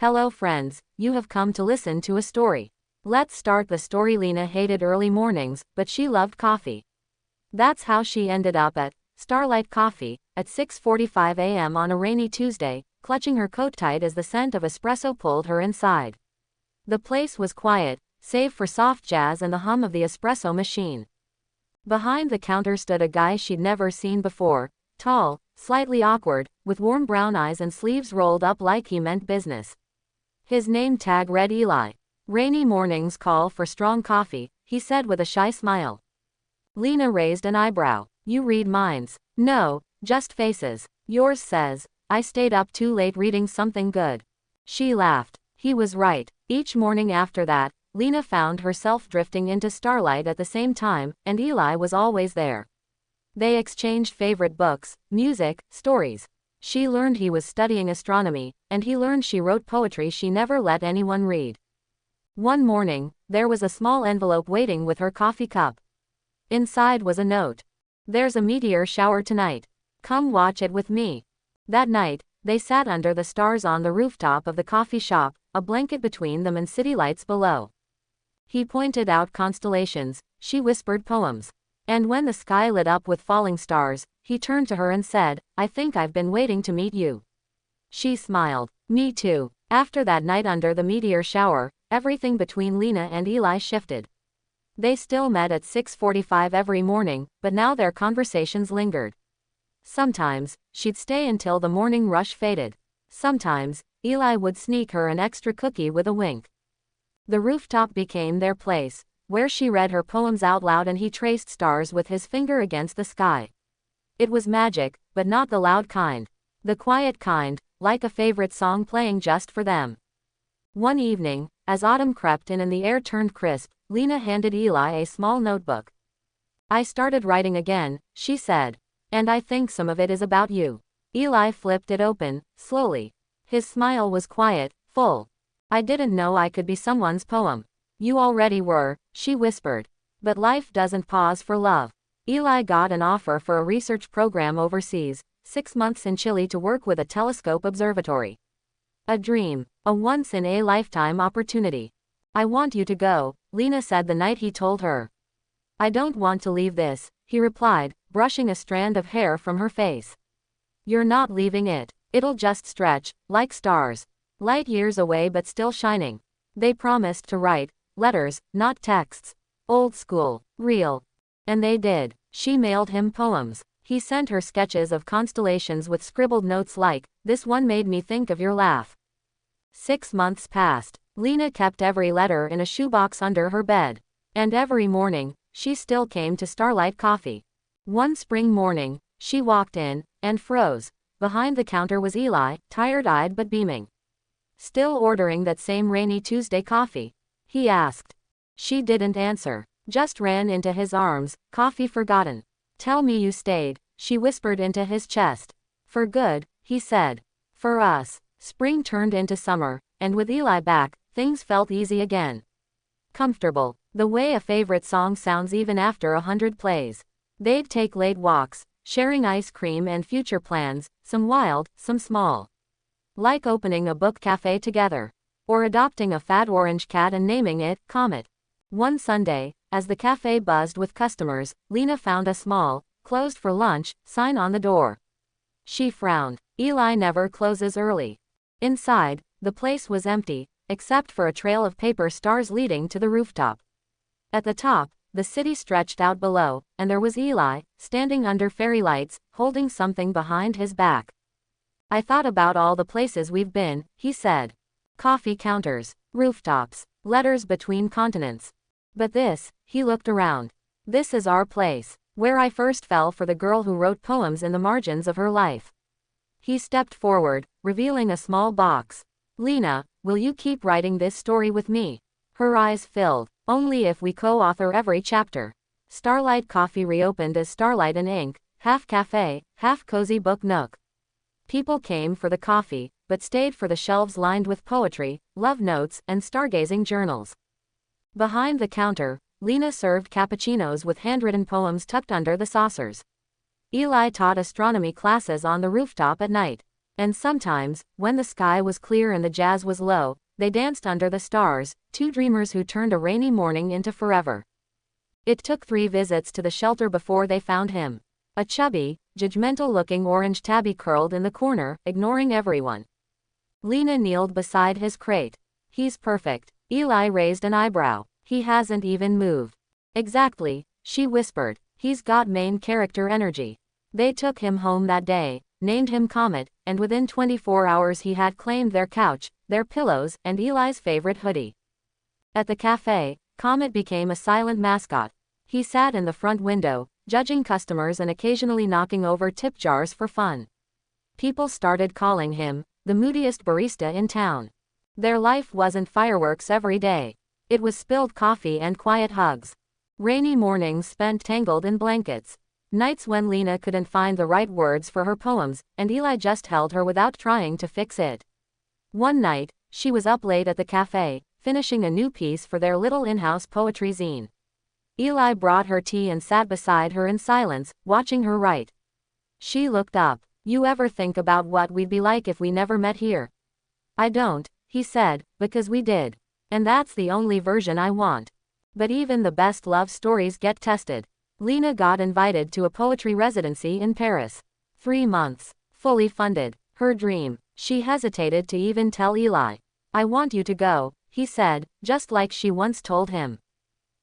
Hello friends, you have come to listen to a story. Let's start the story. Lena hated early mornings, but she loved coffee. That's how she ended up at Starlight Coffee at 6:45 a.m. on a rainy Tuesday, clutching her coat tight as the scent of espresso pulled her inside. The place was quiet, save for soft jazz and the hum of the espresso machine. Behind the counter stood a guy she'd never seen before, tall, slightly awkward, with warm brown eyes and sleeves rolled up like he meant business. His name tag read Eli. "Rainy mornings call for strong coffee," he said with a shy smile. Lena raised an eyebrow. "You read minds?" "No, just faces. Yours says, I stayed up too late reading something good." She laughed. He was right. Each morning after that, Lena found herself drifting into Starlight at the same time, and Eli was always there. They exchanged favorite books, music, stories. She learned he was studying astronomy, and he learned she wrote poetry she never let anyone read. One morning, there was a small envelope waiting with her coffee cup. Inside was a note. "There's a meteor shower tonight. Come watch it with me." That night, they sat under the stars on the rooftop of the coffee shop, a blanket between them and city lights below. He pointed out constellations, she whispered poems. And when the sky lit up with falling stars, he turned to her and said, "I think I've been waiting to meet you." She smiled. "Me too." After that night under the meteor shower, everything between Lena and Eli shifted. They still met at 6:45 every morning, but now their conversations lingered. Sometimes, she'd stay until the morning rush faded. Sometimes, Eli would sneak her an extra cookie with a wink. The rooftop became their place, where she read her poems out loud and he traced stars with his finger against the sky. It was magic, but not the loud kind. The quiet kind, like a favorite song playing just for them. One evening, as autumn crept in and the air turned crisp, Lena handed Eli a small notebook. "I started writing again," she said. "And I think some of it is about you." Eli flipped it open, slowly. His smile was quiet, full. "I didn't know I could be someone's poem." "You already were," she whispered. "But life doesn't pause for love." Eli got an offer for a research program overseas, 6 months in Chile to work with a telescope observatory. A dream, a once-in-a-lifetime opportunity. "I want you to go," Lena said the night he told her. "I don't want to leave this," he replied, brushing a strand of hair from her face. "You're not leaving it. It'll just stretch, like stars. Light years away but still shining." They promised to write letters, not texts. Old school, real. And they did. She mailed him poems. He sent her sketches of constellations with scribbled notes like, "This one made me think of your laugh." 6 months passed. Lena kept every letter in a shoebox under her bed. And every morning, she still came to Starlight Coffee. One spring morning, she walked in, and froze. Behind the counter was Eli, tired-eyed but beaming. "Still ordering that same rainy Tuesday coffee?" he asked. She didn't answer, just ran into his arms, coffee forgotten. "Tell me you stayed," she whispered into his chest. "For good," he said. For us. Spring turned into summer, and with Eli back, things felt easy again. Comfortable, the way a favorite song sounds even after 100 plays. They'd take late walks, sharing ice cream and future plans, some wild, some small. Like opening a book cafe together. Or adopting a fat orange cat and naming it Comet. One Sunday, as the cafe buzzed with customers, Lena found a small, "Closed for lunch," sign on the door. She frowned. Eli never closes early. Inside, the place was empty, except for a trail of paper stars leading to the rooftop. At the top, the city stretched out below, and there was Eli, standing under fairy lights, holding something behind his back. "I thought about all the places we've been," he said. "Coffee counters, rooftops, letters between continents. But this," he looked around. "This is our place, where I first fell for the girl who wrote poems in the margins of her life." He stepped forward, revealing a small box. "Lena, will you keep writing this story with me?" Her eyes filled. "Only if we co-author every chapter." Starlight Coffee reopened as Starlight and Ink, half cafe, half cozy book nook. People came for the coffee, but stayed for the shelves lined with poetry, love notes, and stargazing journals. Behind the counter, Lena served cappuccinos with handwritten poems tucked under the saucers. Eli taught astronomy classes on the rooftop at night. And sometimes, when the sky was clear and the jazz was low, they danced under the stars, two dreamers who turned a rainy morning into forever. It took 3 visits to the shelter before they found him. A chubby, judgmental-looking orange tabby curled in the corner, ignoring everyone. Lena kneeled beside his crate. He's perfect. Eli raised an eyebrow. He hasn't even moved. Exactly, she whispered. He's got main character energy. They took him home that day, named him Comet, and within 24 hours he had claimed their couch, their pillows, and Eli's favorite hoodie. At the cafe, Comet became a silent mascot. He sat in the front window, judging customers and occasionally knocking over tip jars for fun. People started calling him the moodiest barista in town. Their life wasn't fireworks every day. It was spilled coffee and quiet hugs. Rainy mornings spent tangled in blankets. Nights when Lena couldn't find the right words for her poems, and Eli just held her without trying to fix it. One night, she was up late at the cafe, finishing a new piece for their little in-house poetry zine. Eli brought her tea and sat beside her in silence, watching her write. She looked up. You ever think about what we'd be like if we never met here? I don't, he said, because we did. And that's the only version I want. But even the best love stories get tested. Lena got invited to a poetry residency in Paris. 3 months. Fully funded. Her dream. She hesitated to even tell Eli. I want you to go, he said, just like she once told him.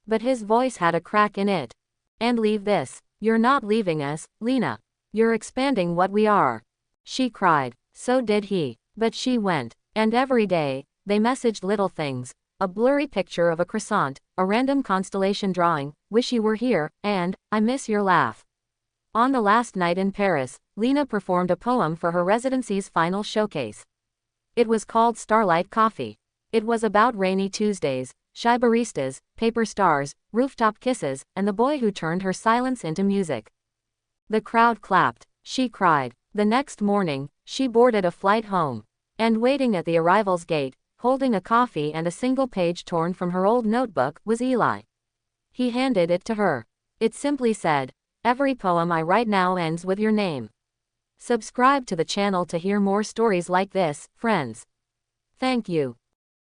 But his voice had a crack in it. And leave this. You're not leaving us, Lena. You're expanding what we are. She cried. So did he. But she went. And every day, they messaged little things. A blurry picture of a croissant, a random constellation drawing, wish you were here, and, I miss your laugh. On the last night in Paris, Lena performed a poem for her residency's final showcase. It was called Starlight Coffee. It was about rainy Tuesdays, shy baristas, paper stars, rooftop kisses, and the boy who turned her silence into music. The crowd clapped. She cried. The next morning, she boarded a flight home. And waiting at the arrivals gate, holding a coffee and a single page torn from her old notebook, was Eli. He handed it to her. It simply said, "Every poem I write now ends with your name." Subscribe to the channel to hear more stories like this, friends. Thank you.